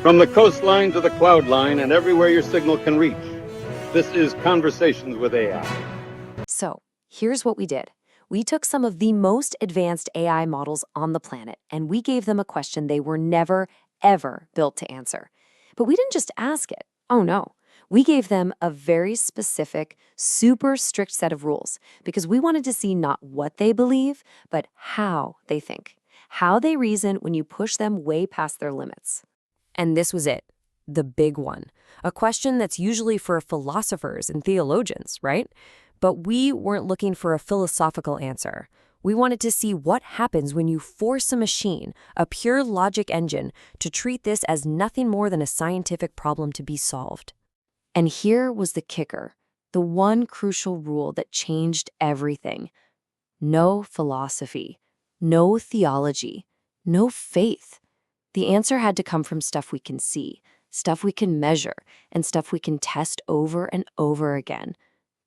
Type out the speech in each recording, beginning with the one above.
From the coastline to the cloud line and everywhere your signal can reach. This is Conversations with AI. So, here's what we did. We took some of the most advanced AI models on the planet, and we gave them a question they were never, ever built to answer. But we didn't just ask it. Oh no. We gave them a very specific, super strict set of rules because we wanted to see not what they believe, but how they think, how they reason when you push them way past their limits. And this was it, the big one, a question that's usually for philosophers and theologians, right? But we weren't looking for a philosophical answer. We wanted to see what happens when you force a machine, a pure logic engine, to treat this as nothing more than a scientific problem to be solved. And here was the kicker, the one crucial rule that changed everything. No philosophy, no theology, no faith. The answer had to come from stuff we can see, stuff we can measure, and stuff we can test over and over again.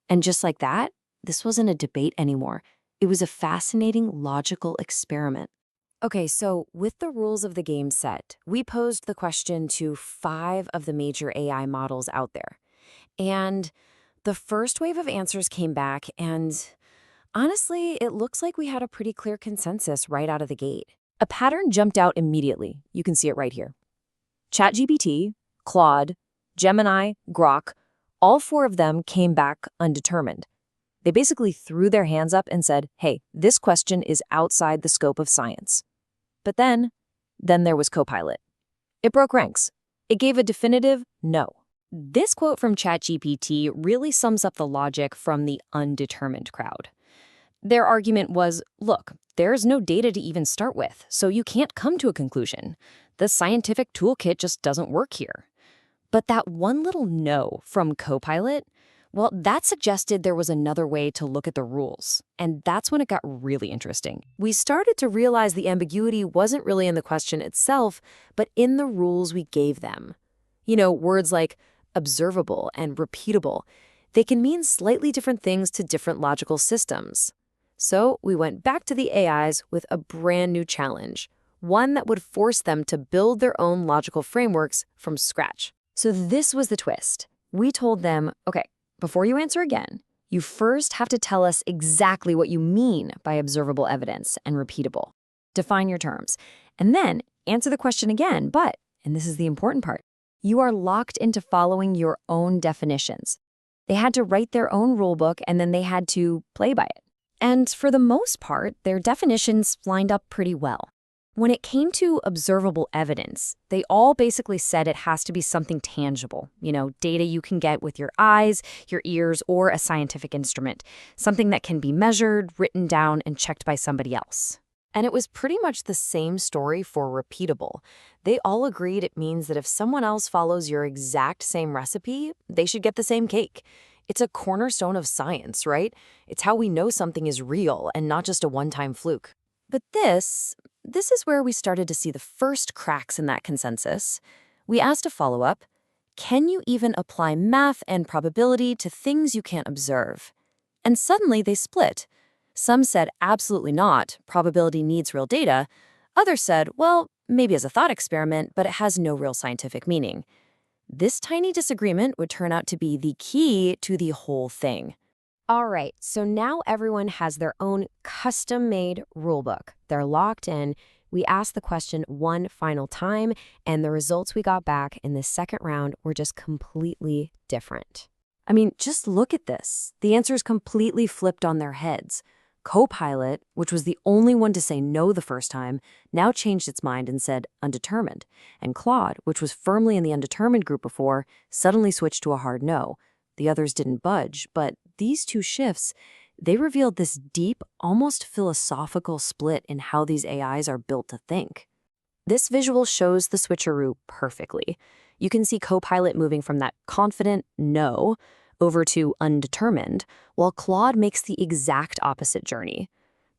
And just like that, this wasn't a debate anymore. It was a fascinating logical experiment. Okay, so with the rules of the game set, we posed the question to 5 of the major AI models out there. And the first wave of answers came back, and honestly, it looks like we had a pretty clear consensus right out of the gate. A pattern jumped out immediately. You can see it right here. ChatGPT, Claude, Gemini, Grok, all 4 of them came back undetermined. They basically threw their hands up and said, hey, this question is outside the scope of science. But then there was CoPilot. It broke ranks. It gave a definitive no. This quote from ChatGPT really sums up the logic from the undetermined crowd. Their argument was, look, there's no data to even start with, so you can't come to a conclusion. The scientific toolkit just doesn't work here. But that one little no from CoPilot, well, that suggested there was another way to look at the rules. And that's when it got really interesting. We started to realize the ambiguity wasn't really in the question itself, but in the rules we gave them. You know, words like observable and repeatable, they can mean slightly different things to different logical systems. So we went back to the AIs with a brand new challenge, one that would force them to build their own logical frameworks from scratch. So this was the twist. We told them, okay, before you answer again, you first have to tell us exactly what you mean by observable evidence and repeatable. Define your terms, and then answer the question again, but, and this is the important part, you are locked into following your own definitions. They had to write their own rulebook, and then they had to play by it. And for the most part, their definitions lined up pretty well. When it came to observable evidence, they all basically said it has to be something tangible, data you can get with your eyes, your ears, or a scientific instrument, something that can be measured, written down, and checked by somebody else. And it was pretty much the same story for repeatable. They all agreed it means that if someone else follows your exact same recipe, they should get the same cake. It's a cornerstone of science, right? It's how we know something is real and not just a one-time fluke. But this is where we started to see the first cracks in that consensus. We asked a follow-up, can you even apply math and probability to things you can't observe? And suddenly they split. Some said absolutely not, probability needs real data. Others said, well, maybe as a thought experiment, but it has no real scientific meaning. This tiny disagreement would turn out to be the key to the whole thing. All right, so now everyone has their own custom-made rulebook. They're locked in. We asked the question one final time, and the results we got back in the second round were just completely different. I mean, just look at this. The answers completely flipped on their heads. CoPilot, which was the only one to say no the first time, now changed its mind and said undetermined. And Claude, which was firmly in the undetermined group before, suddenly switched to a hard no. The others didn't budge, but these 2 shifts, they revealed this deep, almost philosophical split in how these AIs are built to think. This visual shows the switcheroo perfectly. You can see CoPilot moving from that confident no over to undetermined, while Claude makes the exact opposite journey.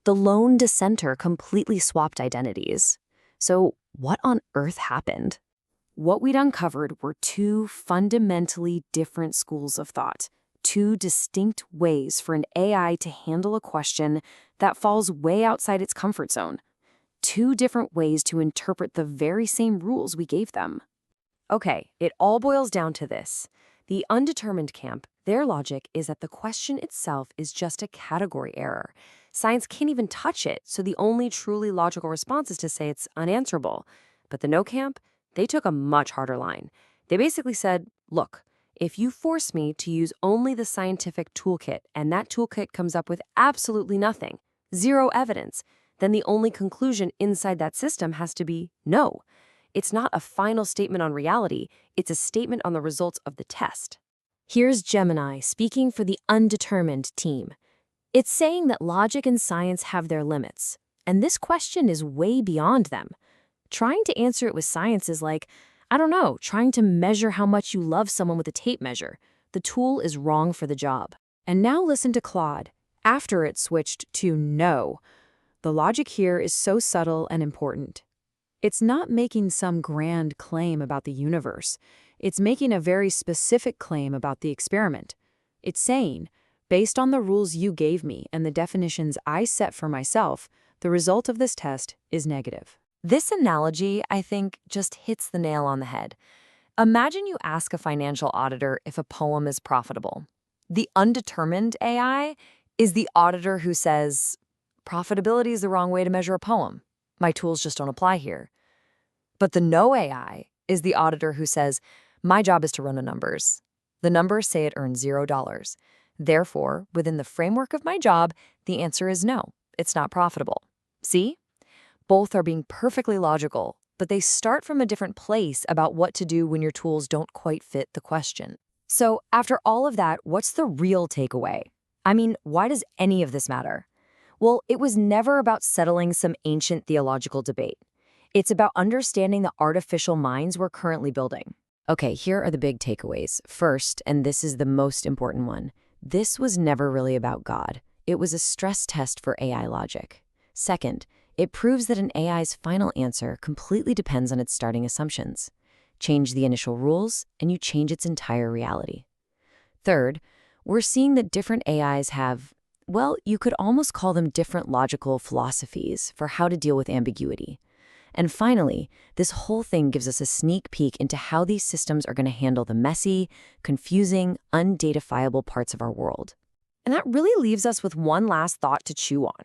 The lone dissenter completely swapped identities. So what on earth happened? What we'd uncovered were 2 fundamentally different schools of thought, 2 distinct ways for an AI to handle a question that falls way outside its comfort zone, 2 different ways to interpret the very same rules we gave them. Okay, it all boils down to this. The undetermined camp, their logic is that the question itself is just a category error. Science can't even touch it, so the only truly logical response is to say it's unanswerable. But the no camp, they took a much harder line. They basically said, look, if you force me to use only the scientific toolkit and that toolkit comes up with absolutely nothing, zero evidence, then the only conclusion inside that system has to be no. It's not a final statement on reality, it's a statement on the results of the test. Here's Gemini speaking for the undetermined team. It's saying that logic and science have their limits, and this question is way beyond them. Trying to answer it with science is like, I don't know, trying to measure how much you love someone with a tape measure. The tool is wrong for the job. And now listen to Claude, after it switched to no. The logic here is so subtle and important. It's not making some grand claim about the universe. It's making a very specific claim about the experiment. It's saying, based on the rules you gave me and the definitions I set for myself, the result of this test is negative. This analogy, I think, just hits the nail on the head. Imagine you ask a financial auditor if a poem is profitable. The undetermined AI is the auditor who says, profitability is the wrong way to measure a poem. My tools just don't apply here. But the no AI is the auditor who says, my job is to run the numbers. The numbers say it earns $0. Therefore, within the framework of my job, the answer is no, it's not profitable. See? Both are being perfectly logical, but they start from a different place about what to do when your tools don't quite fit the question. So after all of that, what's the real takeaway? I mean, why does any of this matter? Well, it was never about settling some ancient theological debate. It's about understanding the artificial minds we're currently building. Okay, here are the big takeaways. First, and this is the most important one, this was never really about God. It was a stress test for AI logic. Second, it proves that an AI's final answer completely depends on its starting assumptions. Change the initial rules, and you change its entire reality. Third, we're seeing that different AIs have, well, you could almost call them different logical philosophies for how to deal with ambiguity. And finally, this whole thing gives us a sneak peek into how these systems are going to handle the messy, confusing, undatifiable parts of our world. And that really leaves us with one last thought to chew on.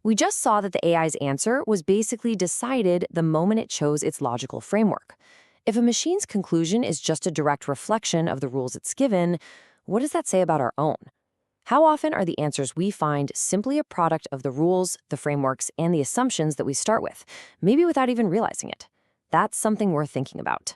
We just saw that the AI's answer was basically decided the moment it chose its logical framework. If a machine's conclusion is just a direct reflection of the rules it's given, what does that say about our own? How often are the answers we find simply a product of the rules, the frameworks, and the assumptions that we start with, maybe without even realizing it? That's something worth thinking about.